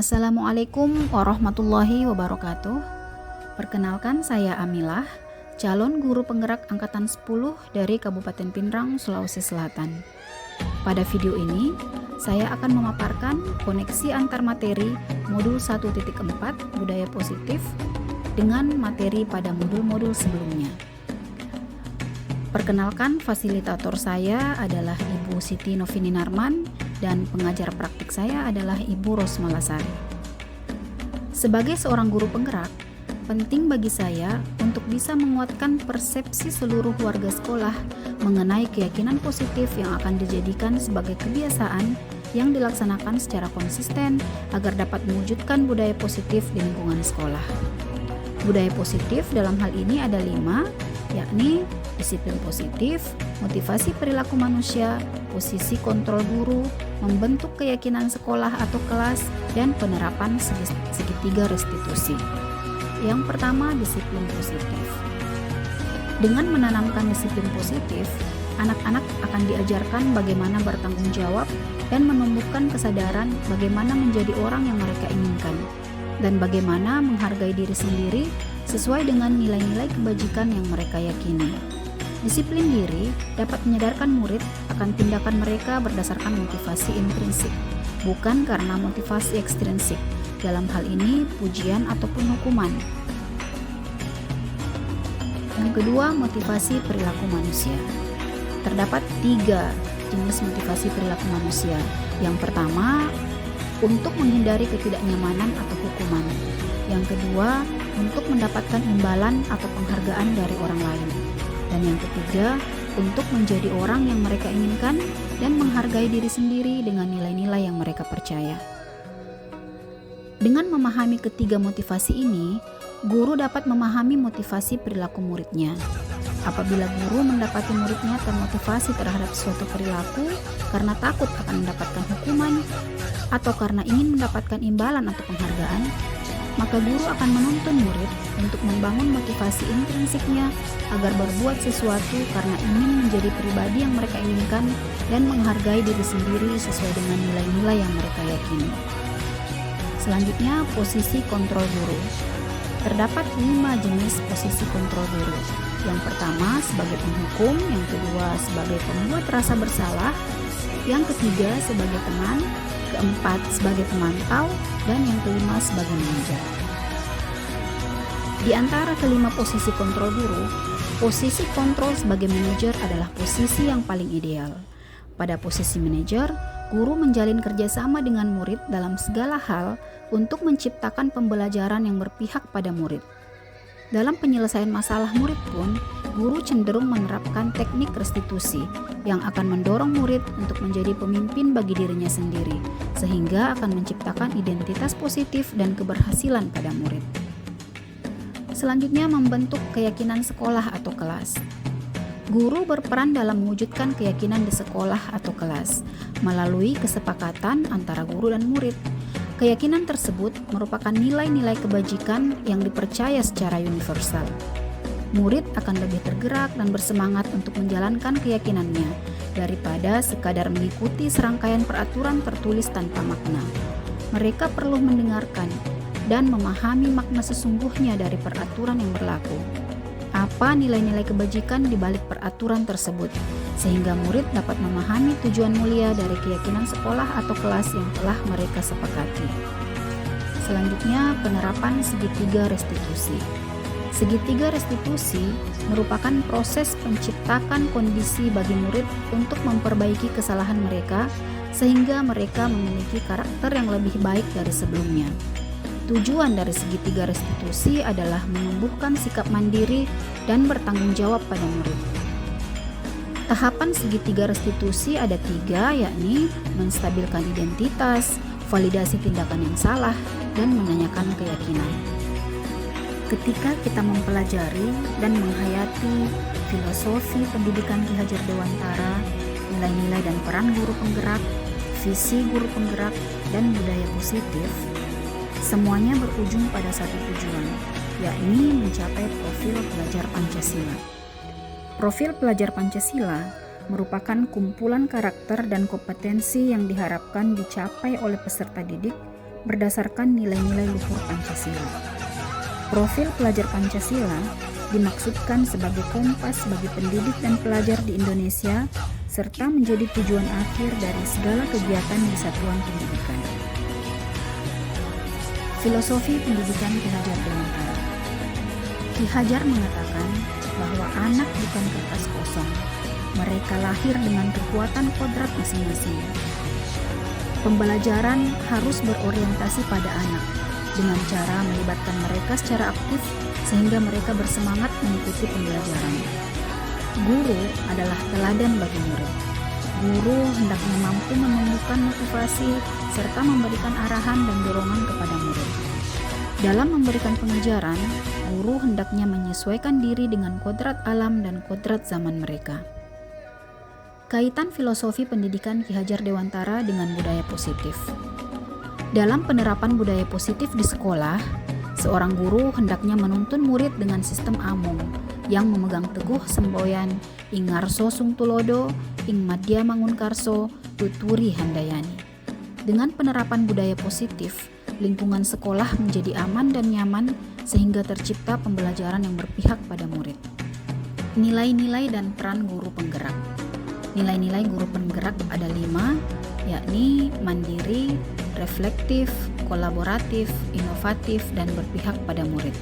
Assalamualaikum warahmatullahi wabarakatuh. Perkenalkan, saya Amilah, calon guru penggerak angkatan 10 dari Kabupaten Pinrang, Sulawesi Selatan. Pada video ini, saya akan memaparkan koneksi antar materi modul 1.4 budaya positif dengan materi pada modul-modul sebelumnya. Perkenalkan, fasilitator saya adalah Ibu Siti Novini Narman dan pengajar praktik saya adalah Ibu Rosmalasari. Sebagai seorang guru penggerak, penting bagi saya untuk bisa menguatkan persepsi seluruh warga sekolah mengenai keyakinan positif yang akan dijadikan sebagai kebiasaan yang dilaksanakan secara konsisten agar dapat mewujudkan budaya positif di lingkungan sekolah. Budaya positif dalam hal ini ada 5, yakni disiplin positif, motivasi perilaku manusia, posisi kontrol guru, membentuk keyakinan sekolah atau kelas, dan penerapan segitiga restitusi. Yang pertama, disiplin positif. Dengan menanamkan disiplin positif, anak-anak akan diajarkan bagaimana bertanggung jawab dan menumbuhkan kesadaran bagaimana menjadi orang yang mereka inginkan, dan bagaimana menghargai diri sendiri sesuai dengan nilai-nilai kebajikan yang mereka yakini. Disiplin diri dapat menyadarkan murid akan tindakan mereka berdasarkan motivasi intrinsik, bukan karena motivasi ekstrinsik, dalam hal ini pujian ataupun hukuman. Yang kedua, motivasi perilaku manusia. Terdapat 3 jenis motivasi perilaku manusia. Yang pertama, untuk menghindari ketidaknyamanan atau hukuman. Yang kedua, untuk mendapatkan imbalan atau penghargaan dari orang lain. Dan yang ketiga, untuk menjadi orang yang mereka inginkan dan menghargai diri sendiri dengan nilai-nilai yang mereka percaya. Dengan memahami ketiga motivasi ini, guru dapat memahami motivasi perilaku muridnya. Apabila guru mendapati muridnya termotivasi terhadap suatu perilaku karena takut akan mendapatkan hukuman atau karena ingin mendapatkan imbalan atau penghargaan, maka guru akan menuntun murid untuk membangun motivasi intrinsiknya agar berbuat sesuatu karena ingin menjadi pribadi yang mereka inginkan dan menghargai diri sendiri sesuai dengan nilai-nilai yang mereka yakini. Selanjutnya, posisi kontrol guru. Terdapat 5 jenis posisi kontrol guru. Yang pertama sebagai penghukum, yang kedua sebagai pembuat rasa bersalah, yang ketiga sebagai teman, keempat sebagai pemantau, dan yang kelima sebagai manajer. Di antara kelima posisi kontrol guru, posisi kontrol sebagai manajer adalah posisi yang paling ideal. Pada posisi manajer, guru menjalin kerjasama dengan murid dalam segala hal untuk menciptakan pembelajaran yang berpihak pada murid. Dalam penyelesaian masalah murid pun, guru cenderung menerapkan teknik restitusi yang akan mendorong murid untuk menjadi pemimpin bagi dirinya sendiri, sehingga akan menciptakan identitas positif dan keberhasilan pada murid. Selanjutnya, membentuk keyakinan sekolah atau kelas. Guru berperan dalam mewujudkan keyakinan di sekolah atau kelas melalui kesepakatan antara guru dan murid. Keyakinan tersebut merupakan nilai-nilai kebajikan yang dipercaya secara universal. Murid akan lebih tergerak dan bersemangat untuk menjalankan keyakinannya daripada sekadar mengikuti serangkaian peraturan tertulis tanpa makna. Mereka perlu mendengarkan dan memahami makna sesungguhnya dari peraturan yang berlaku. Apa nilai-nilai kebajikan di balik peraturan tersebut, sehingga murid dapat memahami tujuan mulia dari keyakinan sekolah atau kelas yang telah mereka sepakati. Selanjutnya, penerapan segitiga restitusi. Segitiga restitusi merupakan proses penciptakan kondisi bagi murid untuk memperbaiki kesalahan mereka sehingga mereka memiliki karakter yang lebih baik dari sebelumnya. Tujuan dari segitiga restitusi adalah menumbuhkan sikap mandiri dan bertanggung jawab pada murid. Tahapan segitiga restitusi ada 3, yakni menstabilkan identitas, validasi tindakan yang salah, dan menanyakan keyakinan. Ketika kita mempelajari dan menghayati filosofi pendidikan Ki Hajar Dewantara, nilai-nilai dan peran guru penggerak, visi guru penggerak, dan budaya positif, semuanya berujung pada satu tujuan, yakni mencapai profil pelajar Pancasila. Profil pelajar Pancasila merupakan kumpulan karakter dan kompetensi yang diharapkan dicapai oleh peserta didik berdasarkan nilai-nilai luhur Pancasila. Profil pelajar Pancasila dimaksudkan sebagai kompas bagi pendidik dan pelajar di Indonesia serta menjadi tujuan akhir dari segala kegiatan di satuan pendidikan. Filosofi pendidikan Ki Hajar Dewantara. Ki Hajar mengatakan bahwa anak bukan kertas kosong, mereka lahir dengan kekuatan kodrat masing-masing. Pembelajaran harus berorientasi pada anak dengan cara melibatkan mereka secara aktif sehingga mereka bersemangat mengikuti pembelajaran. Guru adalah teladan bagi murid. Guru hendaknya mampu menumbuhkan motivasi serta memberikan arahan dan dorongan kepada murid. Dalam memberikan pengajaran, guru hendaknya menyesuaikan diri dengan kodrat alam dan kodrat zaman mereka. Kaitan filosofi pendidikan Ki Hajar Dewantara dengan budaya positif. Dalam penerapan budaya positif di sekolah, seorang guru hendaknya menuntun murid dengan sistem amung yang memegang teguh semboyan ing ngarso sung tulodo, ing madya mangunkarso, tuturi handayani. Dengan penerapan budaya positif, lingkungan sekolah menjadi aman dan nyaman sehingga tercipta pembelajaran yang berpihak pada murid. Nilai-nilai dan peran guru penggerak. Nilai-nilai guru penggerak ada 5, yakni mandiri, reflektif, kolaboratif, inovatif, dan berpihak pada murid.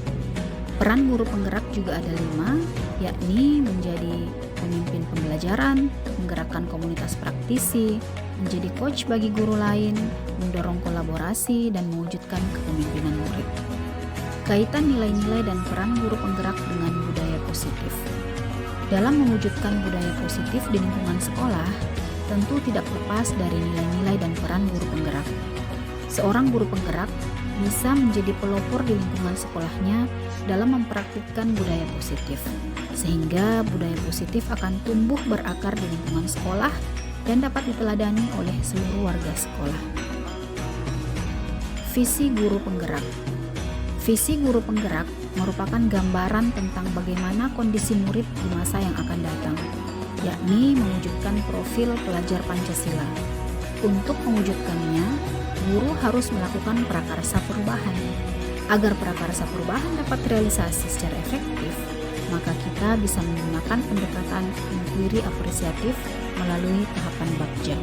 Peran guru penggerak juga ada 5, yakni menjadi pemimpin pembelajaran, menggerakkan komunitas praktisi, menjadi coach bagi guru lain, mendorong kolaborasi, dan mewujudkan kepemimpinan murid. Kaitan nilai-nilai dan peran guru penggerak dengan budaya positif. Dalam mewujudkan budaya positif di lingkungan sekolah, tentu tidak lepas dari nilai-nilai dan peran guru penggerak. Seorang guru penggerak bisa menjadi pelopor di lingkungan sekolahnya dalam mempraktikkan budaya positif, sehingga budaya positif akan tumbuh berakar di lingkungan sekolah dan dapat diteladani oleh seluruh warga sekolah. Visi guru penggerak. Visi guru penggerak merupakan gambaran tentang bagaimana kondisi murid di masa yang akan datang, yakni mewujudkan profil pelajar Pancasila. Untuk mewujudkannya, guru harus melakukan prakarsa perubahan. Agar prakarsa perubahan dapat realisasi secara efektif, maka kita bisa menggunakan pendekatan inquiry apresiatif melalui tahapan Bagja.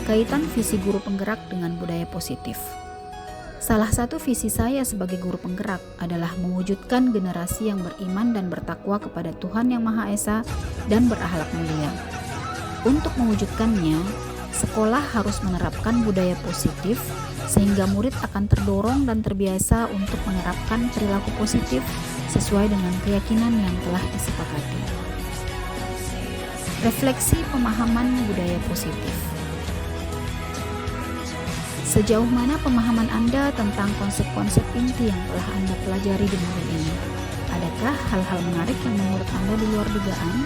Kaitan visi guru penggerak dengan budaya positif. Salah satu visi saya sebagai guru penggerak adalah mewujudkan generasi yang beriman dan bertakwa kepada Tuhan Yang Maha Esa dan berakhlak mulia. Untuk mewujudkannya, sekolah harus menerapkan budaya positif sehingga murid akan terdorong dan terbiasa untuk menerapkan perilaku positif sesuai dengan keyakinan yang telah disepakati. Refleksi pemahaman budaya positif. Sejauh mana pemahaman Anda tentang konsep-konsep inti yang telah Anda pelajari di modul ini? Adakah hal-hal menarik yang menurut Anda di luar dugaan?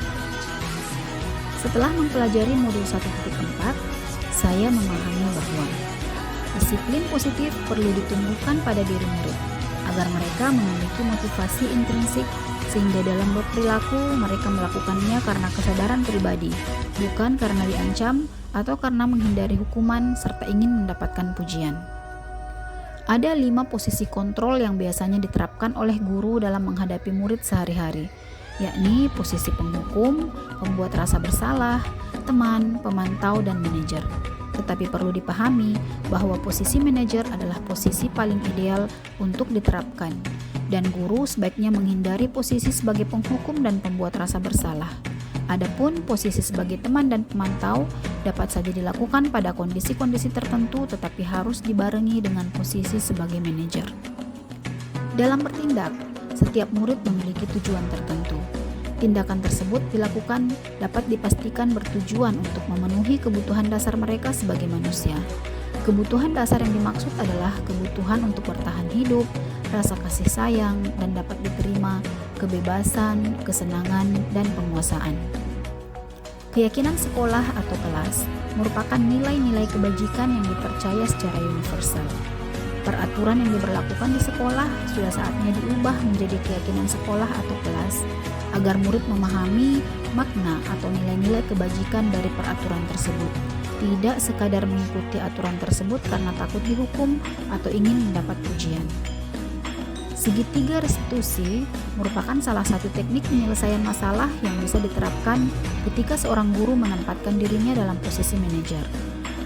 Setelah mempelajari modul 1.4, saya memahami bahwa disiplin positif perlu ditumbuhkan pada diri murid agar mereka memiliki motivasi intrinsik sehingga dalam berperilaku mereka melakukannya karena kesadaran pribadi, bukan karena diancam atau karena menghindari hukuman serta ingin mendapatkan pujian. Ada 5 posisi kontrol yang biasanya diterapkan oleh guru dalam menghadapi murid sehari-hari, yakni posisi penghukum, pembuat rasa bersalah, teman, pemantau, dan manajer. Tetapi perlu dipahami bahwa posisi manajer adalah posisi paling ideal untuk diterapkan, dan guru sebaiknya menghindari posisi sebagai penghukum dan pembuat rasa bersalah. Adapun posisi sebagai teman dan pemantau dapat saja dilakukan pada kondisi-kondisi tertentu, tetapi harus dibarengi dengan posisi sebagai manajer. Dalam bertindak, setiap murid memiliki tujuan tertentu. Tindakan tersebut dilakukan dapat dipastikan bertujuan untuk memenuhi kebutuhan dasar mereka sebagai manusia. Kebutuhan dasar yang dimaksud adalah kebutuhan untuk bertahan hidup, rasa kasih sayang, dan dapat diterima, kebebasan, kesenangan, dan penguasaan. Keyakinan sekolah atau kelas merupakan nilai-nilai kebajikan yang dipercaya secara universal. Peraturan yang diberlakukan di sekolah sudah saatnya diubah menjadi keyakinan sekolah atau kelas agar murid memahami makna atau nilai-nilai kebajikan dari peraturan tersebut tidak sekadar mengikuti aturan tersebut karena takut dihukum atau ingin mendapat pujian. Segitiga restitusi merupakan salah satu teknik penyelesaian masalah yang bisa diterapkan ketika seorang guru menempatkan dirinya dalam posisi manajer.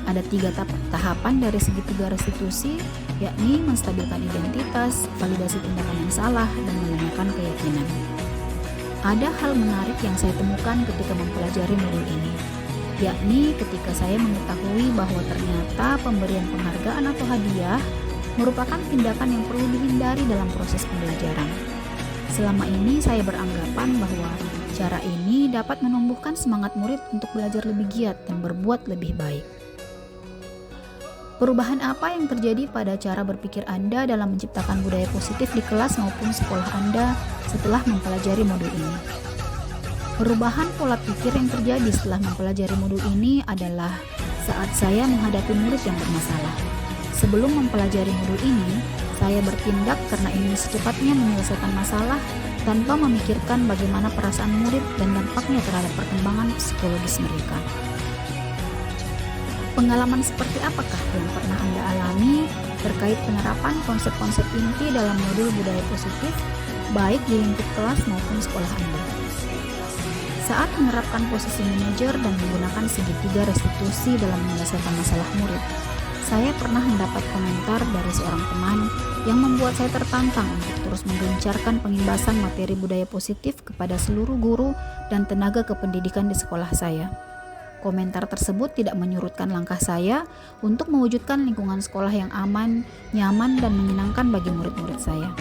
Ada 3 tahapan dari segitiga restitusi, yakni menstabilkan identitas, validasi tindakan yang salah, dan menanyakan keyakinan. Ada hal menarik yang saya temukan ketika mempelajari modul ini, yakni ketika saya mengetahui bahwa ternyata pemberian penghargaan atau hadiah merupakan tindakan yang perlu dihindari dalam proses pembelajaran. Selama ini saya beranggapan bahwa cara ini dapat menumbuhkan semangat murid untuk belajar lebih giat dan berbuat lebih baik. Perubahan apa yang terjadi pada cara berpikir Anda dalam menciptakan budaya positif di kelas maupun sekolah Anda setelah mempelajari modul ini? Perubahan pola pikir yang terjadi setelah mempelajari modul ini adalah saat saya menghadapi murid yang bermasalah. Sebelum mempelajari modul ini, saya bertindak karena ingin secepatnya menyelesaikan masalah tanpa memikirkan bagaimana perasaan murid dan dampaknya terhadap perkembangan psikologis mereka. Pengalaman seperti apakah yang pernah Anda alami terkait penerapan konsep-konsep inti dalam modul budaya positif, baik di lingkup kelas maupun sekolah Anda? Saat menerapkan posisi manajer dan menggunakan segitiga restitusi dalam menyelesaikan masalah murid, saya pernah mendapat komentar dari seorang teman yang membuat saya tertantang untuk terus menggencarkan pengimbasan materi budaya positif kepada seluruh guru dan tenaga kependidikan di sekolah saya. Komentar tersebut tidak menyurutkan langkah saya untuk mewujudkan lingkungan sekolah yang aman, nyaman, dan menyenangkan bagi murid-murid saya.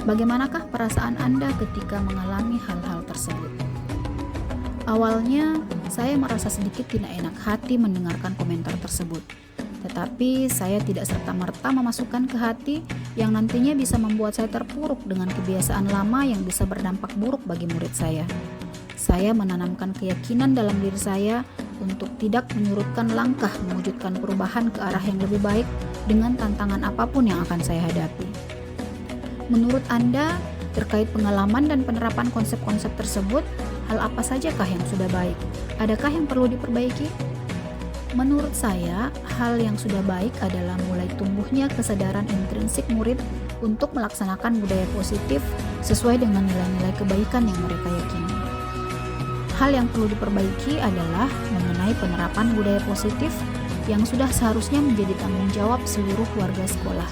Bagaimanakah perasaan Anda ketika mengalami hal-hal tersebut? Awalnya, saya merasa sedikit tidak enak hati mendengarkan komentar tersebut. Tetapi saya tidak serta-merta memasukkan ke hati yang nantinya bisa membuat saya terpuruk dengan kebiasaan lama yang bisa berdampak buruk bagi murid saya. Saya menanamkan keyakinan dalam diri saya untuk tidak menyurutkan langkah mewujudkan perubahan ke arah yang lebih baik dengan tantangan apapun yang akan saya hadapi. Menurut Anda, terkait pengalaman dan penerapan konsep-konsep tersebut, hal apa sajakah yang sudah baik? Adakah yang perlu diperbaiki? Menurut saya, hal yang sudah baik adalah mulai tumbuhnya kesadaran intrinsik murid untuk melaksanakan budaya positif sesuai dengan nilai-nilai kebaikan yang mereka yakini. Hal yang perlu diperbaiki adalah mengenai penerapan budaya positif yang sudah seharusnya menjadi tanggung jawab seluruh warga sekolah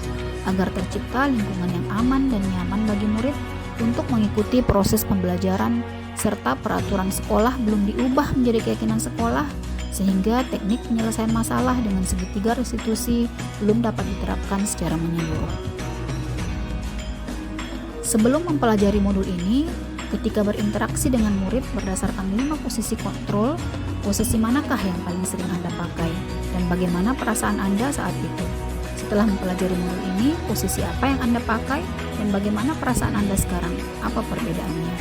agar tercipta lingkungan yang aman dan nyaman bagi murid untuk mengikuti proses pembelajaran serta peraturan sekolah belum diubah menjadi keyakinan sekolah sehingga teknik penyelesaian masalah dengan segitiga restitusi belum dapat diterapkan secara menyeluruh. Sebelum mempelajari modul ini, ketika berinteraksi dengan murid berdasarkan 5 posisi kontrol, posisi manakah yang paling sering Anda pakai dan bagaimana perasaan Anda saat itu? Setelah mempelajari modul ini, posisi apa yang Anda pakai dan bagaimana perasaan Anda sekarang? Apa perbedaannya?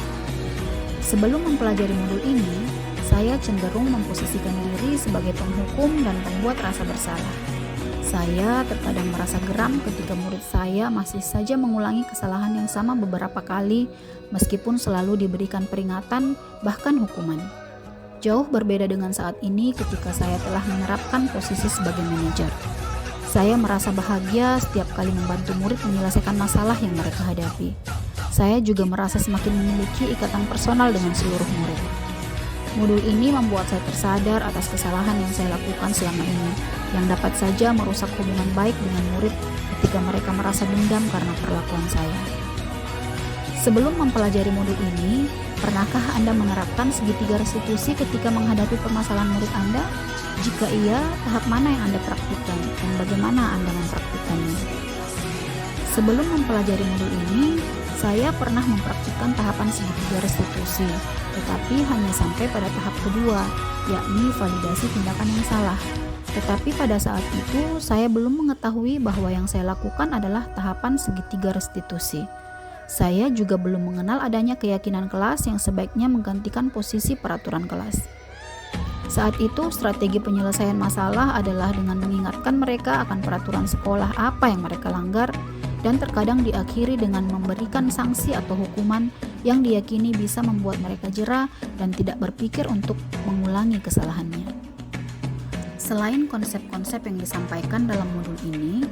Sebelum mempelajari modul ini, saya cenderung memposisikan diri sebagai penghukum dan pembuat rasa bersalah. Saya terkadang merasa geram ketika murid saya masih saja mengulangi kesalahan yang sama beberapa kali meskipun selalu diberikan peringatan bahkan hukuman. Jauh berbeda dengan saat ini ketika saya telah menerapkan posisi sebagai manajer. Saya merasa bahagia setiap kali membantu murid menyelesaikan masalah yang mereka hadapi. Saya juga merasa semakin memiliki ikatan personal dengan seluruh murid. Modul ini membuat saya tersadar atas kesalahan yang saya lakukan selama ini, yang dapat saja merusak hubungan baik dengan murid ketika mereka merasa dendam karena perlakuan saya. Sebelum mempelajari modul ini, pernahkah Anda menerapkan segitiga restitusi ketika menghadapi permasalahan murid Anda? Jika iya, tahap mana yang Anda praktikkan dan bagaimana Anda mempraktikkannya? Sebelum mempelajari modul ini, saya pernah mempraktikkan tahapan segitiga restitusi, tetapi hanya sampai pada tahap kedua, yakni validasi tindakan yang salah. Tetapi pada saat itu, saya belum mengetahui bahwa yang saya lakukan adalah tahapan segitiga restitusi. Saya juga belum mengenal adanya keyakinan kelas yang sebaiknya menggantikan posisi peraturan kelas. Saat itu, strategi penyelesaian masalah adalah dengan mengingatkan mereka akan peraturan sekolah apa yang mereka langgar, dan terkadang diakhiri dengan memberikan sanksi atau hukuman yang diyakini bisa membuat mereka jera dan tidak berpikir untuk mengulangi kesalahannya. Selain konsep-konsep yang disampaikan dalam modul ini,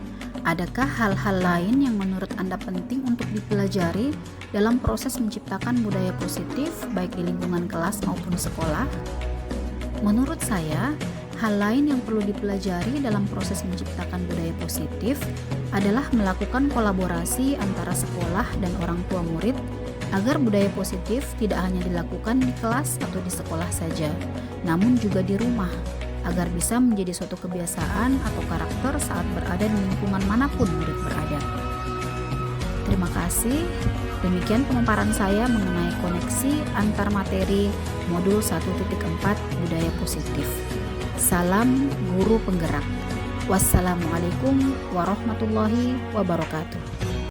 adakah hal-hal lain yang menurut Anda penting untuk dipelajari dalam proses menciptakan budaya positif baik di lingkungan kelas maupun sekolah? Menurut saya, hal lain yang perlu dipelajari dalam proses menciptakan budaya positif adalah melakukan kolaborasi antara sekolah dan orang tua murid agar budaya positif tidak hanya dilakukan di kelas atau di sekolah saja, namun juga di rumah, agar bisa menjadi suatu kebiasaan atau karakter saat berada di lingkungan manapun murid berada. Terima kasih. Demikian pemaparan saya mengenai koneksi antar materi modul 1.4 budaya positif. Salam guru penggerak. Wassalamualaikum warahmatullahi wabarakatuh.